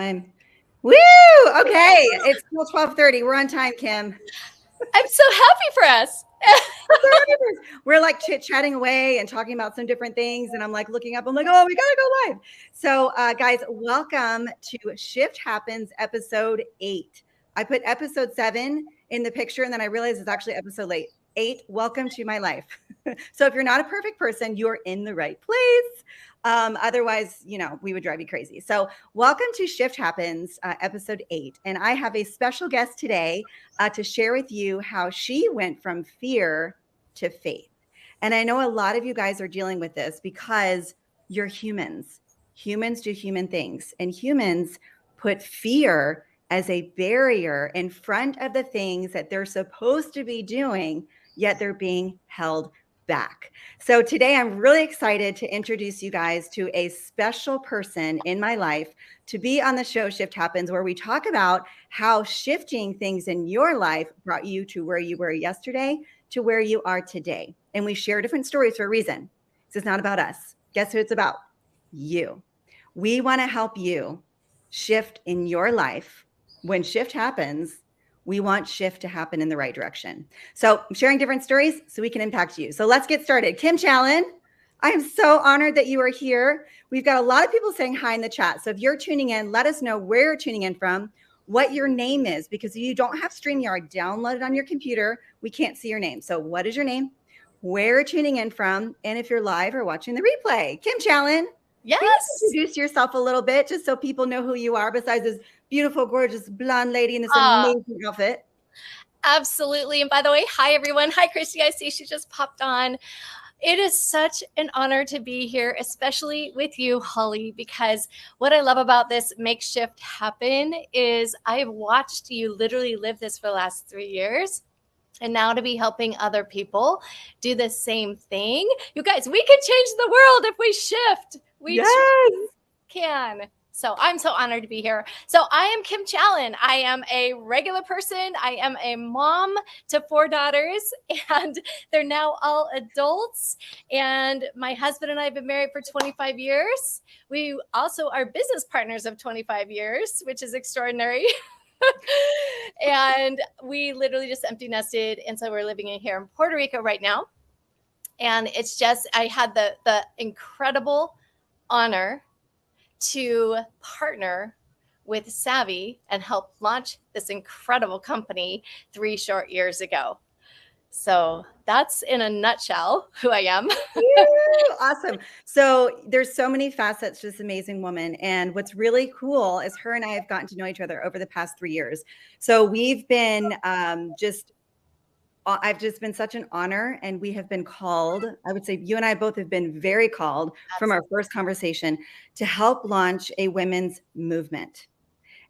time. Woo! Okay, it's still 12:30. We're on time, Kim. I'm so happy for us. We're like chit-chatting away and talking about some different things. And I'm like looking up, I'm like, oh, we gotta go live. So guys, welcome to Shift Happens episode 8. I put episode 7 in the picture and then I realized it's actually episode 8. Welcome to my life. So if you're not a perfect person, you're in the right place. Otherwise, we would drive you crazy. So welcome to Shift Happens, episode 8. And I have a special guest today to share with you how she went from fear to faith. And I know a lot of you guys are dealing with this because you're humans. Humans do human things, and humans put fear as a barrier in front of the things that they're supposed to be doing, yet they're being held back. So today I'm really excited to introduce you guys to a special person in my life to be on the show Shift Happens, where we talk about how shifting things in your life brought you to where you were yesterday to where you are today. And we share different stories for a reason. This is not about us. Guess who it's about? You. We want to help you shift in your life. When shift happens, we want shift to happen in the right direction. So I'm sharing different stories so we can impact you. So let's get started. Kim Challan, I am so honored that you are here. We've got a lot of people saying hi in the chat. So if you're tuning in, let us know where you're tuning in from, what your name is, because if you don't have StreamYard downloaded on your computer, we can't see your name. So what is your name, where you're tuning in from, and if you're live or watching the replay. Kim Challan, yes. Can you introduce yourself a little bit just so people know who you are besides this beautiful, gorgeous blonde lady in this amazing outfit? Absolutely. And by the way, hi, everyone. Hi, Christy. I see she just popped on. It is such an honor to be here, especially with you, Holly, because what I love about this Makeshift Happen is I've watched you literally live this for the last 3 years. And now to be helping other people do the same thing. You guys, we can change the world if we shift. We can. So I'm so honored to be here. So I am Kim Challan. I am a regular person. I am a mom to 4 daughters, and they're now all adults. And my husband and I have been married for 25 years. We also are business partners of 25 years, which is extraordinary. And we literally just empty nested. And so we're living in here in Puerto Rico right now. And it's just, I had the incredible honor to partner with Savvy and help launch this incredible company 3 short years ago. So that's in a nutshell who I am. Awesome. So there's so many facets to this amazing woman. And what's really cool is her and I have gotten to know each other over the past 3 years. So we've been I've just been such an honor, and we have been called, I would say you and I both have been very called from our first conversation to help launch a women's movement.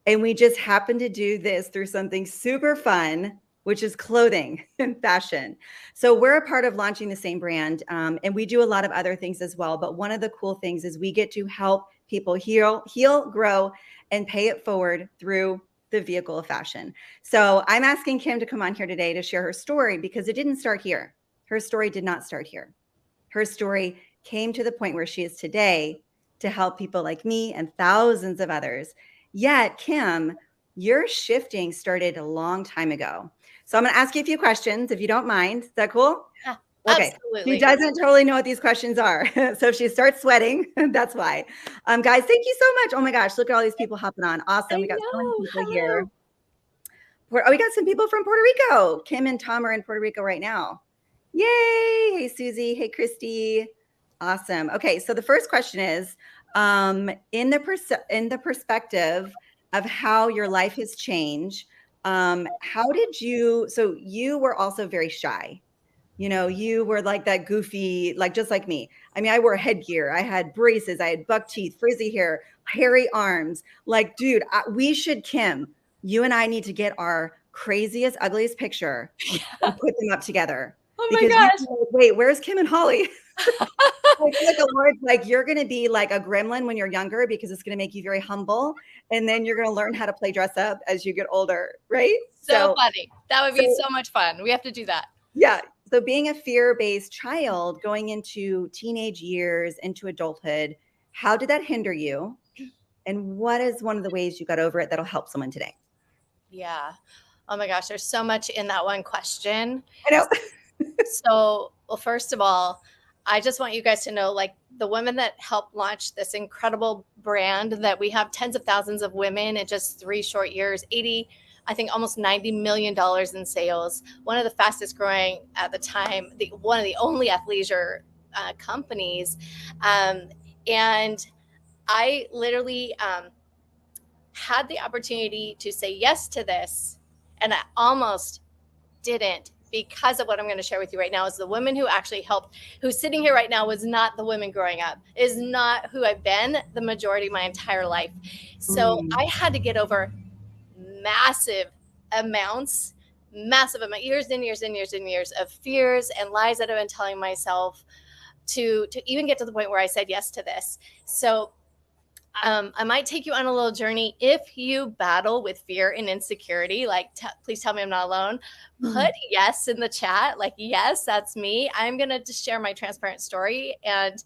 And we just happened to do this through something super fun, which is clothing and fashion. So we're a part of launching the same brand, and we do a lot of other things as well. But one of the cool things is we get to help people heal, grow, and pay it forward through the vehicle of fashion. So I'm asking Kim to come on here today to share her story, because it didn't start here. Her story did not start here. Her story came to the point where she is today to help people like me and thousands of others. Yet, Kim, your shifting started a long time ago. So I'm going to ask you a few questions, if you don't mind. Is that cool? Yeah, okay. Absolutely. She doesn't totally know what these questions are. So if she starts sweating, that's why. Guys, thank you so much. Oh my gosh, look at all these people hopping on. Awesome. We got so many people here. Oh, we got some people from Puerto Rico. Kim and Tom are in Puerto Rico right now. Yay. Hey, Susie. Hey, Christy. Awesome. Okay. So the first question is, in the perspective of how your life has changed, how did you, so you were also very shy. You were like that goofy, like just like me. I mean, I wore headgear. I had braces. I had buck teeth, frizzy hair, hairy arms. Like, dude, Kim, you and I need to get our craziest, ugliest picture and put them up together. Oh my gosh. Wait, where's Kim and Holly? I feel like the Lord's like, you're going to be like a gremlin when you're younger, because it's going to make you very humble. And then you're going to learn how to play dress up as you get older, right? So funny. That would be so much fun. We have to do that. Yeah. So being a fear-based child, going into teenage years, into adulthood, how did that hinder you? And what is one of the ways you got over it that'll help someone today? Yeah. Oh my gosh, there's so much in that one question. I know. So, well, first of all, I just want you guys to know, like, the women that helped launch this incredible brand that we have tens of thousands of women in just 3 short years, 80, I think almost $90 million in sales, one of the fastest growing at the time, one of the only athleisure companies. And I literally had the opportunity to say yes to this, and I almost didn't, because of what I'm going to share with you right now. Is the women who actually helped, who's sitting here right now, was not the women growing up, is not who I've been the majority of my entire life. So I had to get over massive amounts, years and years and years and years of fears and lies that I've been telling myself to even get to the point where I said yes to this. So I might take you on a little journey. If you battle with fear and insecurity, like, please tell me I'm not alone. Put yes in the chat. Like, yes, that's me. I'm going to just share my transparent story. And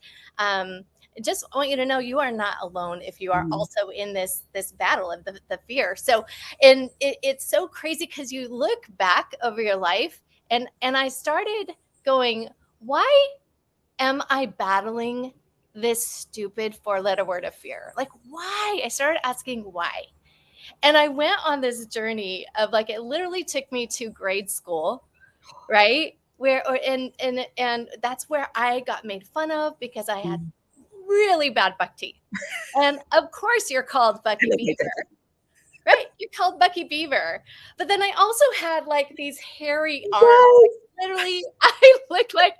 just want you to know you are not alone if you are also in this battle of the fear. So, and it's so crazy because you look back over your life, and I started going, why am I battling this stupid 4-letter word of fear? Like, why? I started asking why. And I went on this journey of, like, it literally took me to grade school, right? And that's where I got made fun of because I had really bad buck teeth. And of course you're called Bucky Beaver. Right? You're called Bucky Beaver. But then I also had, like, these hairy arms. Like, literally, I looked like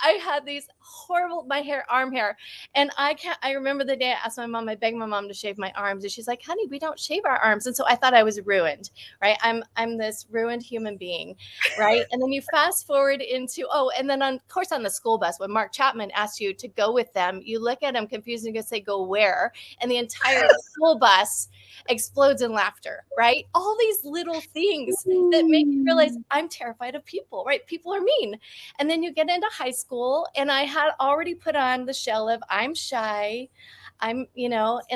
I had these horrible arm hair. And I remember the day I asked my mom, I begged my mom to shave my arms. And she's like, honey, we don't shave our arms. And so I thought I was ruined, right? I'm this ruined human being, right? And then you fast forward into, and then of course on the school bus, when Mark Chapman asked you to go with them, you look at him confused and you say, go where? And the entire school bus explodes in laughter, right? All these little things that make you realize I'm terrified of people, right? People are mean. And then you get into high school, and I had already put on the shell of I'm shy. And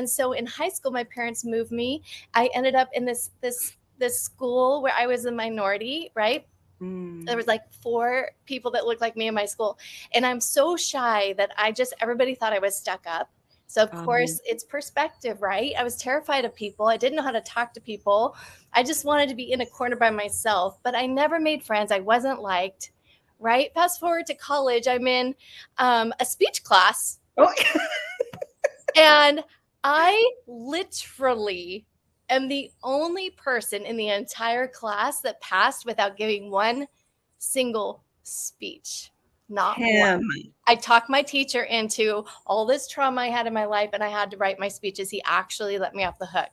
so in high school, my parents moved me. I ended up in this school where I was a minority, right? There was like 4 people that looked like me in my school. And I'm so shy that everybody thought I was stuck up. So of course it's perspective, right? I was terrified of people. I didn't know how to talk to people. I just wanted to be in a corner by myself, but I never made friends. I wasn't liked, right? Fast forward to college, I'm in a speech class. And I literally am the only person in the entire class that passed without giving one single speech. Not one. I talked my teacher into all this trauma I had in my life, and I had to write my speeches. He actually let me off the hook.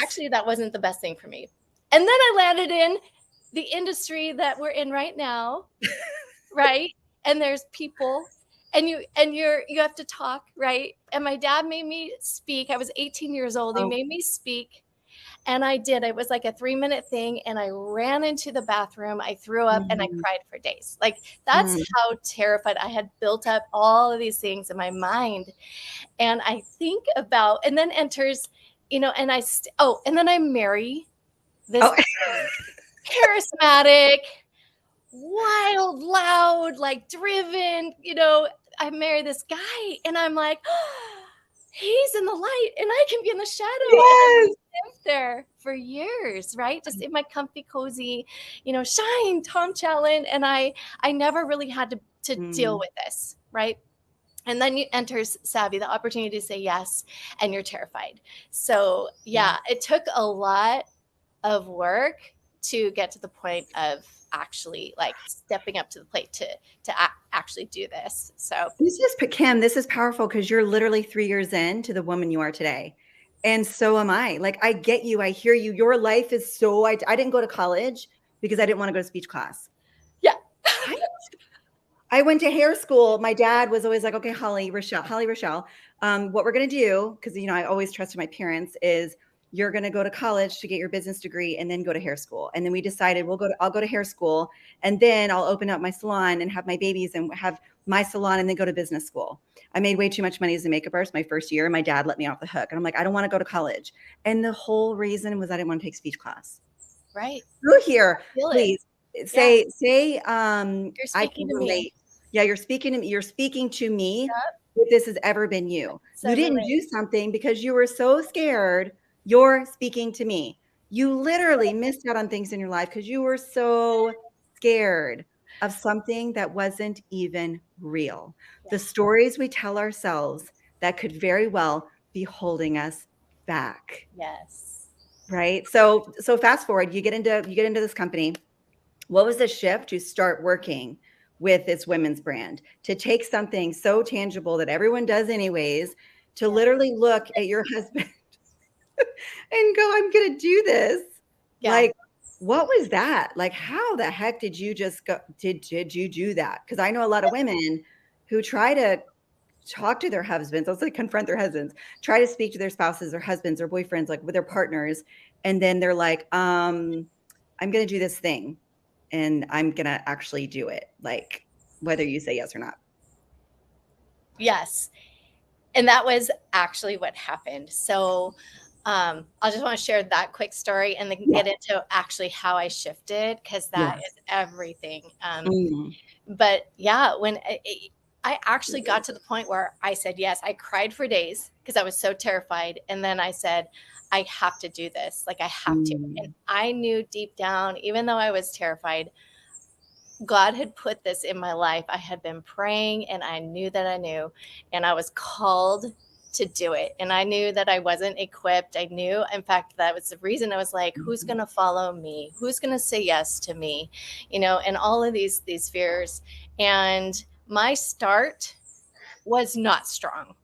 Actually, that wasn't the best thing for me. And then I landed in the industry that we're in right now, right? And there's people, and you have to talk, right? And my dad made me speak. I was 18 years old. He made me speak. And I did. It was like a 3-minute thing. And I ran into the bathroom. I threw up and I cried for days. Like, that's how terrified I had built up all of these things in my mind. And I think about, and then enters, and and then I marry this charismatic, wild, loud, like driven, I marry this guy, and I'm like, he's in the light and I can be in the shadow. Yes. And there for years, right? Just in my comfy, cozy, shine, Tom Challan. And I never really had to deal with this, right? And then you enters savvy, the opportunity to say yes, and you're terrified. So yeah, it took a lot of work to get to the point of actually, like, stepping up to the plate to actually do this. So Kim, this is powerful because you're literally 3 years in to the woman you are today. And so am I. Like, I get you. I hear you. Your life is so, I didn't go to college because I didn't want to go to speech class. Yeah. I went to hair school. My dad was always like, okay, Holly Rochelle, what we're going to do, because, I always trusted my parents, is you're going to go to college to get your business degree and then go to hair school. And then we decided I'll go to hair school, and then I'll open up my salon and have my babies and have my salon and then go to business school. I made way too much money as a makeup artist my first year. My dad let me off the hook. And I'm like, I don't want to go to college. And the whole reason was I didn't want to take speech class. Right. Who here, please say, You're I speaking can to relate. me. Yeah, you're speaking to me. If this has ever been you. So you didn't do something because you were so scared. You're speaking to me. You literally missed out on things in your life because you were so scared of something that wasn't even real. The stories we tell ourselves that could very well be holding us back. Yes. Right. So fast forward, you get into this company. What was the shift to start working with this women's brand, to take something so tangible that everyone does anyways, to literally look at your husband and go, I'm going to do this. Yeah. Like, what was that? Like, how the heck did you just go? Did you do that? Because I know a lot of women who try to talk to their husbands, let's say confront their husbands, try to speak to their spouses or husbands or boyfriends, like with their partners. And then they're like, I'm going to do this thing and I'm going to actually do it. Like whether you say yes or not. Yes. And that was actually what happened. So I just want to share that quick story and then get into actually how I shifted, because that is everything. But yeah, when I actually got to the point where I said yes, I cried for days because I was so terrified. And then I said, I have to do this. Like I have to. And I knew deep down, even though I was terrified, God had put this in my life. I had been praying and I knew that I knew, and I was called to do it. And I knew that I wasn't equipped. I knew, in fact, that was the reason I was like, who's going to follow me? Who's going to say yes to me? You know, and all of these fears. And my start was not strong.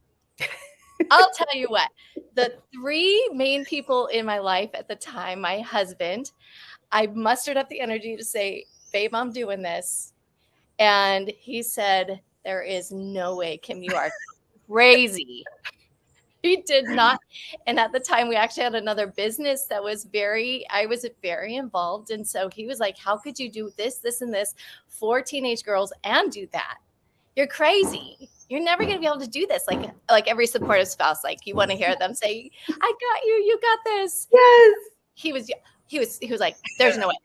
I'll tell you what, the three main people in my life at the time, my husband, I mustered up the energy to say, babe, I'm doing this. And he said, there is no way, Kim, you are crazy. He did not. And at the time, we actually had another business that was I was very involved. And so he was like, how could you do this, this, and this for teenage girls and do that? You're crazy. You're never going to be able to do this. Like every supportive spouse, like you want to hear them say, I got you. You got this. Yes. He was like, there's no way.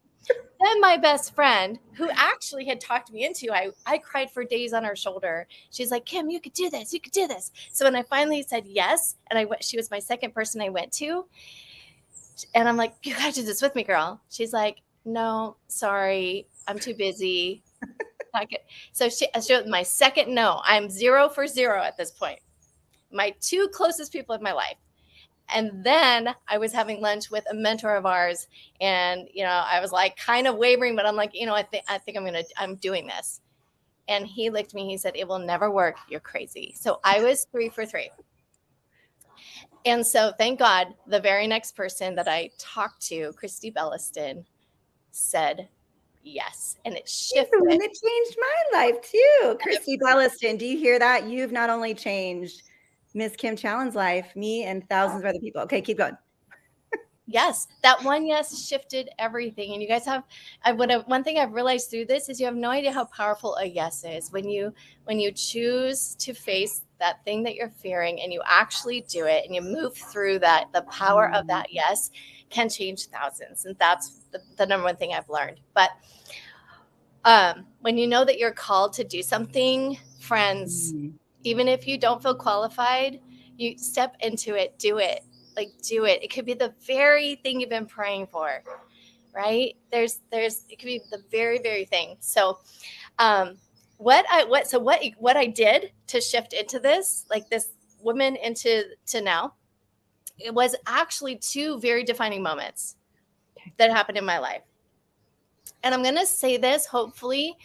Then my best friend, who actually had talked me into, I cried for days on her shoulder. She's like, Kim, you could do this. You could do this. So when I finally said yes, and she was my second person I went to, and I'm like, you got to do this with me, girl. She's like, no, sorry, I'm too busy. So she my second no. I'm 0 for 0 at this point. My two closest people in my life. And then I was having lunch with a mentor of ours, and I was like kind of wavering, but I'm like, I think I'm doing this. And he looked at me. He said, "It will never work. You're crazy." So I was 3 for 3. And so thank God, the very next person that I talked to, Christy Belliston, said yes, and it shifted. And it changed my life too. Christy Belliston, do you hear that? You've not only changed Miss Kim Challan's life, me and thousands of other people. Okay, keep going. Yes, that one yes shifted everything. And you guys one thing I've realized through this is you have no idea how powerful a yes is. When you choose to face that thing that you're fearing and you actually do it and you move through that, the power of that yes can change thousands. And that's the number one thing I've learned. But when you know that you're called to do something, friends, even if you don't feel qualified, you step into it, do it. Like, do it. It could be the very thing you've been praying for, right? It could be the very, very thing. So, what I did to shift into this, like this woman to now, it was actually 2 very defining moments that happened in my life. And I'm going to say this, hopefully,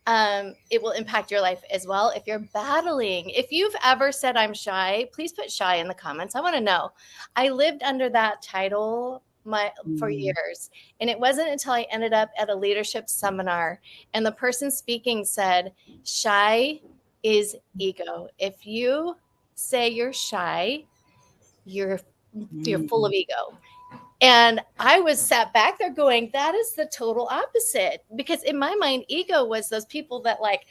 it will impact your life as well. If you're battling, if you've ever said I'm shy, please put shy in the comments. I want to know. I lived under that title for years. And it wasn't until I ended up at a leadership seminar and the person speaking said, shy is ego. If you say you're shy, you're full of ego. And I was sat back there going, that is the total opposite. Because in my mind, ego was those people that like,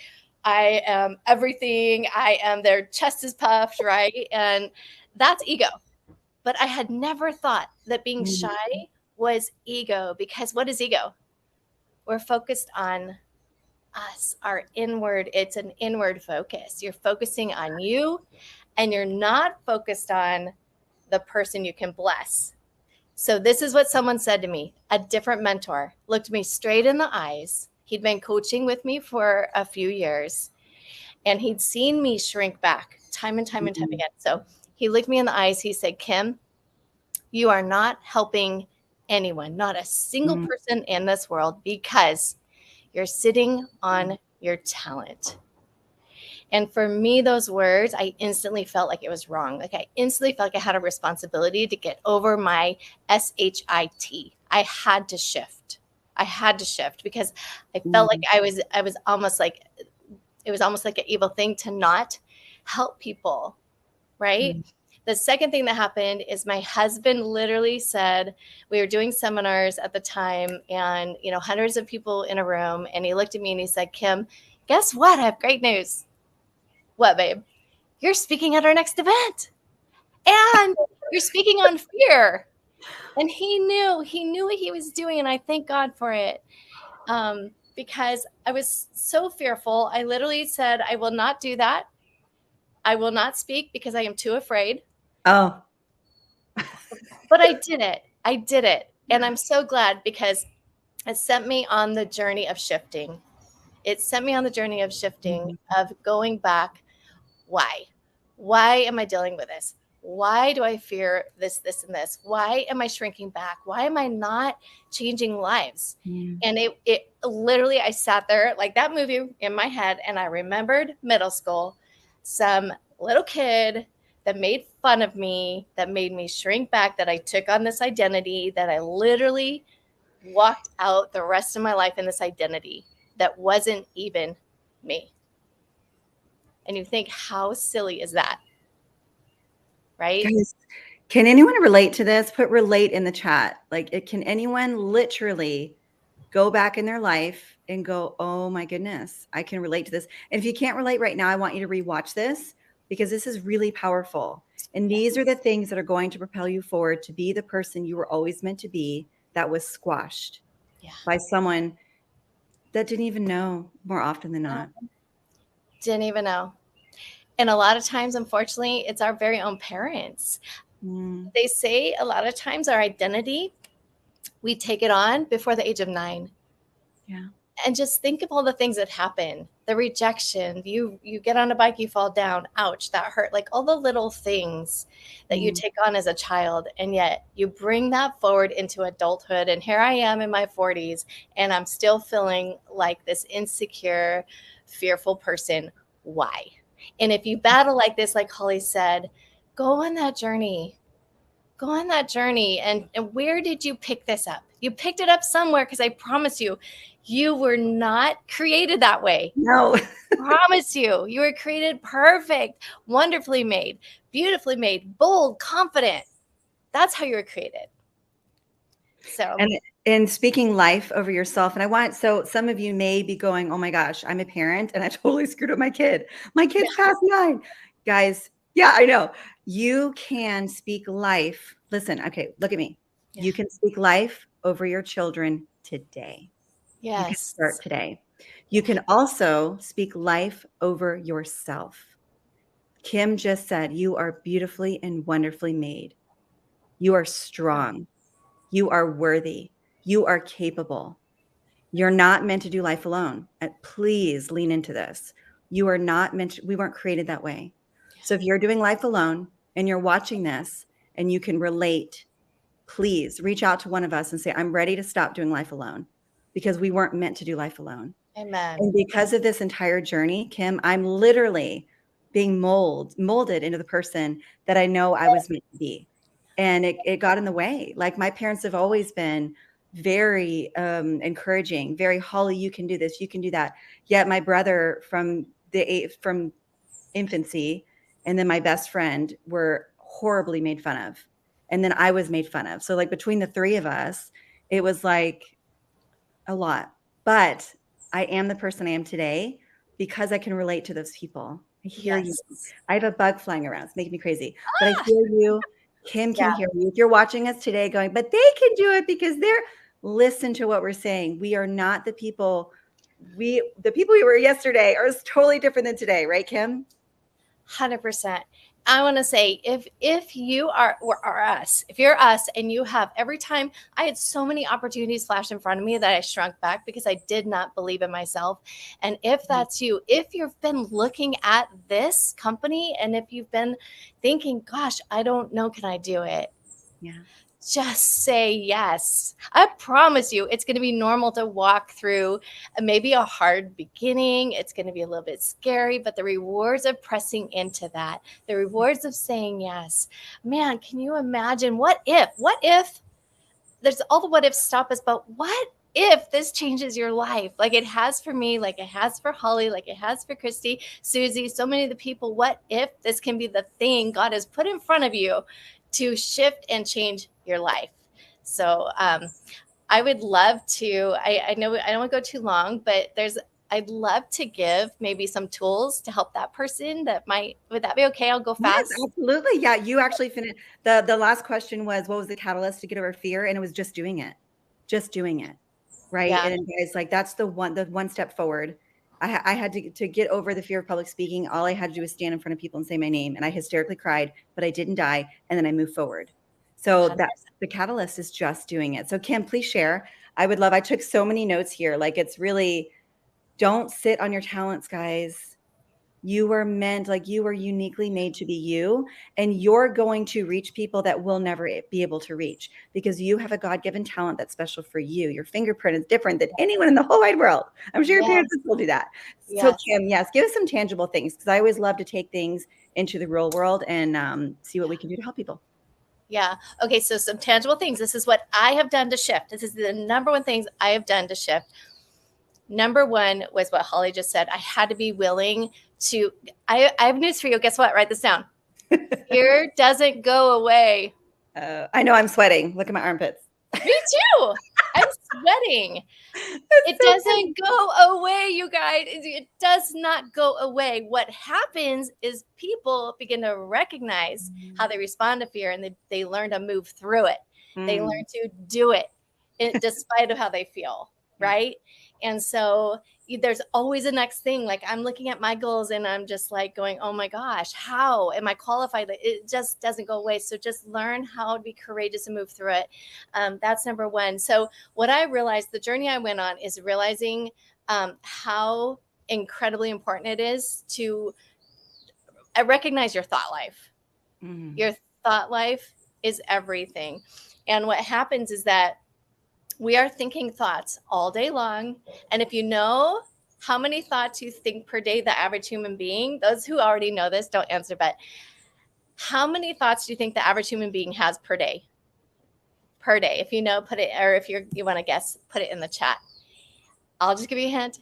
I am everything. I am their chest is puffed, right? And that's ego. But I had never thought that being Mm. shy was ego, because what is ego? We're focused on us, our inward. It's an inward focus. You're focusing on you, and you're not focused on the person you can bless. So this is what someone said to me. A different mentor looked me straight in the eyes. He'd been coaching with me for a few years, and he'd seen me shrink back time and time and time again. So he looked me in the eyes. He said, Kim, you are not helping anyone, not a single person in this world, because you're sitting on your talent. And for me, those words, I instantly felt like it was wrong. Like I instantly felt like I had a responsibility to get over my SHIT. I had to shift. I had to shift because I felt like I was almost like, it was almost like an evil thing to not help people, right? The second thing that happened is my husband literally said, we were doing seminars at the time, and hundreds of people in a room, and he looked at me and he said, Kim, guess what? I have great news. What, babe? You're speaking at our next event, and you're speaking on fear. And he knew what he was doing, and I thank God for it. Because I was so fearful. I literally said, I will not do that. I will not speak because I am too afraid. Oh. But I did it. I did it. And I'm so glad, because it sent me on the journey of shifting. It sent me on the journey of shifting, of going back. Why? Why am I dealing with this? Why do I fear this, and this? Why am I shrinking back? Why am I not changing lives? And it literally, I sat there like that movie in my head, and I remembered middle school, some little kid that made fun of me, that made me shrink back, that I took on this identity, that I literally walked out the rest of my life in this identity that wasn't even me. And you think, how silly is that? Right? Guys, can anyone relate to this? Put relate in the chat. Like, can anyone literally go back in their life and go, oh my goodness, I can relate to this. And if you can't relate right now, I want you to rewatch this, because this is really powerful. And these are the things that are going to propel you forward to be the person you were always meant to be, that was squashed by someone that didn't even know, more often than not. Didn't even know. And a lot of times, unfortunately, it's our very own parents. They say a lot of times our identity, we take it on before the age of 9. Yeah. And just think of all the things that happen. The rejection, you get on a bike, you fall down, ouch, that hurt. Like all the little things that you take on as a child, and yet you bring that forward into adulthood. And here I am in my 40s, and I'm still feeling like this insecure, fearful person. Why? And if you battle like this, like Holly said, go on that journey. Go on that journey. And where did you pick this up? You picked it up somewhere, because I promise you, you were not created that way. No. Promise you, you were created perfect, wonderfully made, beautifully made, bold, confident. That's how you were created. So, and speaking life over yourself. And so some of you may be going, oh my gosh, I'm a parent and I totally screwed up my kid. My kid's past 9. Guys, yeah, I know. You can speak life. Listen, okay, look at me. You can speak life over your children today. yes. You can start today. You can also speak life over yourself. Kim just said, you are beautifully and wonderfully made. You are strong. You are worthy. You are capable. You're not meant to do life alone. And please lean into this. You are not meant to, we weren't created that way. So if you're doing life alone and you're watching this and you can relate, please reach out to one of us and say, I'm ready to stop doing life alone, because we weren't meant to do life alone. Amen. And because of this entire journey, Kim, I'm literally being molded into the person that I know I was meant to be. And it got in the way. Like, my parents have always been very encouraging, very, Holly, you can do this, you can do that. Yet my brother from infancy and then my best friend were horribly made fun of. And then I was made fun of. So like between the 3 of us, it was like a lot. But I am the person I am today because I can relate to those people. I hear you. Yes. I have a bug flying around. It's making me crazy. But I hear you. Kim can Yeah. hear you. If you're watching us today going, but they can do it because listen to what we're saying. We are not the people we were yesterday are totally different than today, right, Kim? 100%. I want to say if you are or us, if you're us and you have every time I had so many opportunities flash in front of me that I shrunk back because I did not believe in myself. And if that's you, if you've been looking at this company and if you've been thinking, gosh, I don't know, can I do it? Yeah. Just say yes. I promise you, it's going to be normal to walk through maybe a hard beginning. It's going to be a little bit scary, but the rewards of pressing into that, the rewards of saying yes, man, can you imagine what if there's all the what ifs stop us, but what if this changes your life like it has for me, like it has for Holly, like it has for Christy, Susie, so many of the people? What if this can be the thing God has put in front of you to shift and change your life? So I would love to, I know I don't want to go too long, but I'd love to give maybe some tools to help that person would that be okay? I'll go fast. Yes, absolutely. Yeah, you actually finished. The last question was, what was the catalyst to get over fear? And it was just doing it. Just doing it. Right. Yeah. And guys, like that's the one step forward. I had to get over the fear of public speaking. All I had to do was stand in front of people and say my name. And I hysterically cried, but I didn't die. And then I moved forward. So 100%. that's the catalyst is just doing it. So Kim, please share. I took so many notes here. Like it's really, don't sit on your talents, guys. You were meant, like you were uniquely made to be you, and you're going to reach people that will never be able to reach because you have a God-given talent that's special for you. Your fingerprint is different than anyone in the whole wide world. I'm sure your parents have told you that. So Yes. Kim, yes, give us some tangible things because I always love to take things into the real world and see what we can do to help people. Yeah. Okay. So some tangible things. This is what I have done to shift. This is the number one things I have done to shift. Number one was what Holly just said. I had to be willing to, I have news for you. Guess what? Write this down. Fear doesn't go away. I know I'm sweating. Look at my armpits. Me too. I'm sweating. It doesn't go away, you guys. It does not go away. What happens is people begin to recognize how they respond to fear and they learn to move through it. They learn to do it despite of how they feel, right? And so there's always a next thing. Like I'm looking at my goals and I'm just like going, oh my gosh, how am I qualified? It just doesn't go away. So just learn how to be courageous and move through it. That's number one. So what I realized, the journey I went on is realizing how incredibly important it is to recognize your thought life. Your thought life is everything. And what happens is that we are thinking thoughts all day long. And if you know how many thoughts you think per day, the average human being, those who already know this, don't answer, but how many thoughts do you think the average human being has per day? Per day. If you know, put it, or if you want to guess, put it in the chat. I'll just give you a hint.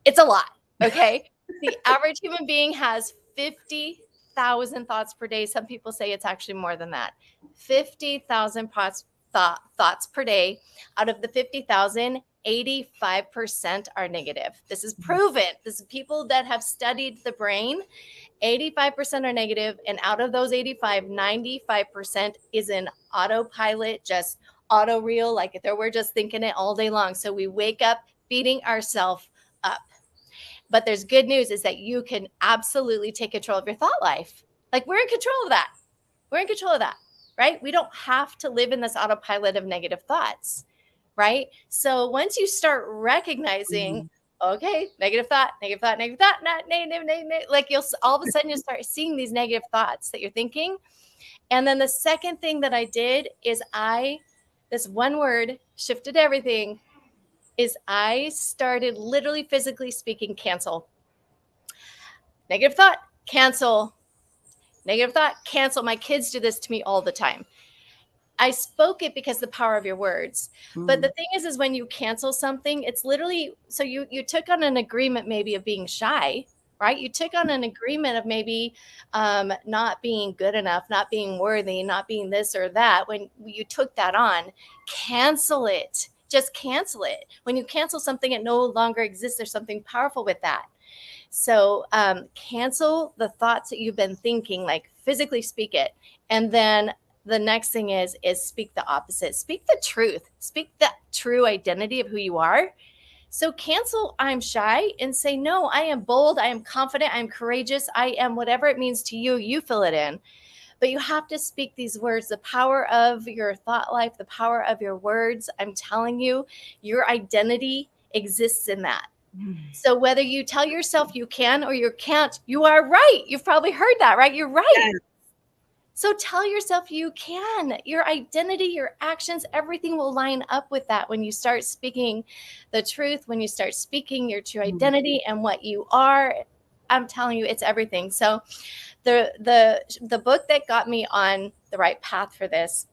It's a lot. Okay. The average human being has 50,000 thoughts per day. Some people say it's actually more than that. 50,000 thoughts per day. Out of the 50,000, 85% are negative. This is proven. This is people that have studied the brain. 85% are negative, and out of those 85, 95% is in autopilot, just auto reel, like if we're just thinking it all day long. So we wake up beating ourselves up. But there's good news is that you can absolutely take control of your thought life. Like we're in control of that. We're in control of that, right? We don't have to live in this autopilot of negative thoughts, right? So once you start recognizing, okay, negative thought, not negative, like you'll all of a sudden you'll start seeing these negative thoughts that you're thinking. And then the second thing that I did is this one word shifted everything, is I started literally physically speaking, cancel. Negative thought, cancel. Negative thought, cancel. My kids do this to me all the time. I spoke it because the power of your words. But the thing is when you cancel something, it's literally, so you took on an agreement maybe of being shy, right? You took on an agreement of maybe not being good enough, not being worthy, not being this or that. When you took that on, cancel it. Just cancel it. When you cancel something, it no longer exists. There's something powerful with that. So cancel the thoughts that you've been thinking, like physically speak it. And then the next thing is speak the opposite. Speak the truth. Speak the true identity of who you are. So cancel I'm shy and say, no, I am bold. I am confident. I am courageous. I am whatever it means to you. You fill it in. But you have to speak these words, the power of your thought life, the power of your words. I'm telling you, your identity exists in that. So whether you tell yourself you can or you can't, you are right. You've probably heard that, right? You're right. Yes. So tell yourself you can. Your identity, your actions, everything will line up with that when you start speaking the truth, when you start speaking your true identity and what you are. I'm telling you, it's everything. So the book that got me on the right path for this,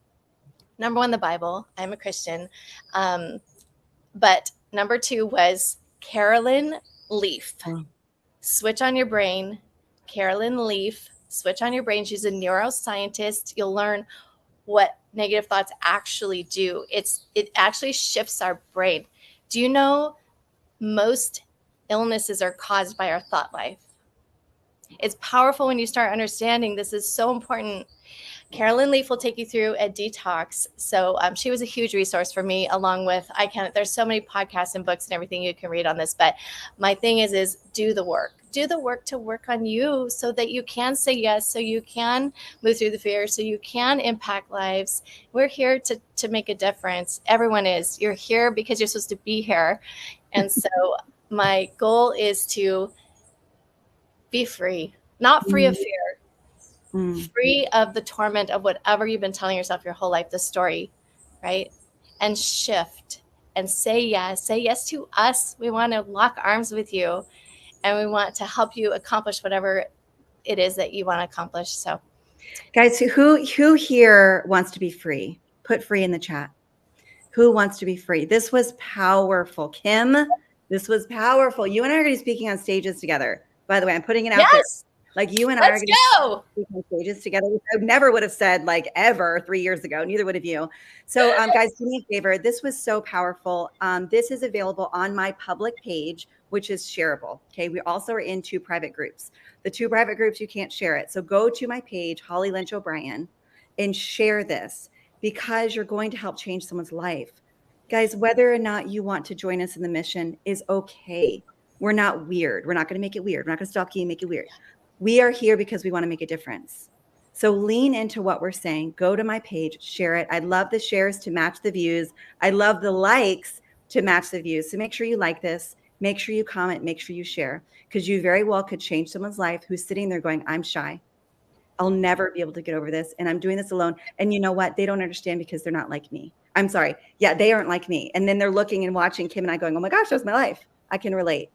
number one, the Bible. I'm a Christian. But number two was Carolyn Leaf. Switch on Your Brain. Carolyn Leaf. Switch on Your Brain. She's a neuroscientist. You'll learn what negative thoughts actually do. It actually shifts our brain. Do you know most illnesses are caused by our thought life? It's powerful when you start understanding this is so important. Carolyn Leaf will take you through a detox. So she was a huge resource for me, along with there's so many podcasts and books and everything you can read on this. But my thing is do the work. Do the work to work on you so that you can say yes, so you can move through the fear, so you can impact lives. We're here to make a difference. Everyone is. You're here because you're supposed to be here. And so my goal is to be free, not free of fear, free of the torment of whatever you've been telling yourself your whole life, the story, right? And shift and say yes to us. We want to lock arms with you and we want to help you accomplish whatever it is that you want to accomplish. So guys, who here wants to be free? Put free in the chat. Who wants to be free? This was powerful. Kim, this was powerful. You and I are going to be speaking on stages together. By the way, I'm putting it out there. Like you and I are going to be speaking on stages together, which I never would have said like ever 3 years ago. Neither would have you. So guys, do me a favor. This was so powerful. This is available on my public page, which is shareable. Okay. We also are in 2 private groups. The 2 private groups, you can't share it. So go to my page, Holly Lynch O'Brien, and share this because you're going to help change someone's life. Guys, whether or not you want to join us in the mission is okay. We're not weird. We're not going to make it weird. We're not going to stalk you and make it weird. We are here because we want to make a difference. So lean into what we're saying. Go to my page, share it. I love the shares to match the views. I love the likes to match the views. So make sure you like this. Make sure you comment. Make sure you share because you very well could change someone's life who's sitting there going, I'm shy. I'll never be able to get over this. And I'm doing this alone. And you know what? They don't understand because they're not like me. I'm sorry. Yeah, they aren't like me. And then they're looking and watching Kim and I going, oh my gosh, that's my life. I can relate.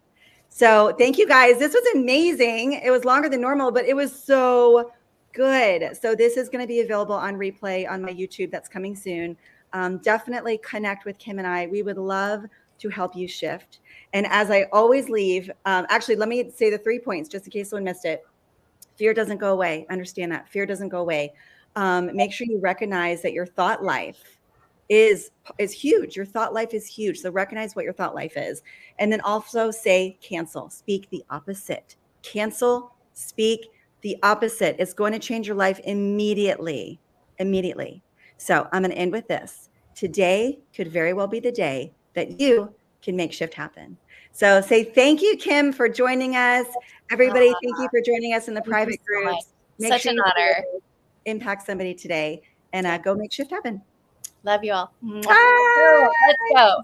So thank you guys. This was amazing. It was longer than normal, but it was so good. So this is going to be available on replay on my YouTube. That's coming soon. Definitely connect with Kim and I. We would love to help you shift. And as I always leave, actually, let me say the 3 points just in case someone missed it. Fear doesn't go away. Understand that. Fear doesn't go away. Make sure you recognize that your thought life is huge. Your thought life is huge. So recognize what your thought life is. And then also say cancel. Speak the opposite. Cancel, speak the opposite. It's going to change your life immediately. Immediately. So I'm going to end with this. Today could very well be the day that you can make shift happen. So say thank you, Kim, for joining us. Everybody, thank you for joining us in the private groups. Such an honor. Impact somebody today and go make shift happen. Love you all. Bye. Let's go.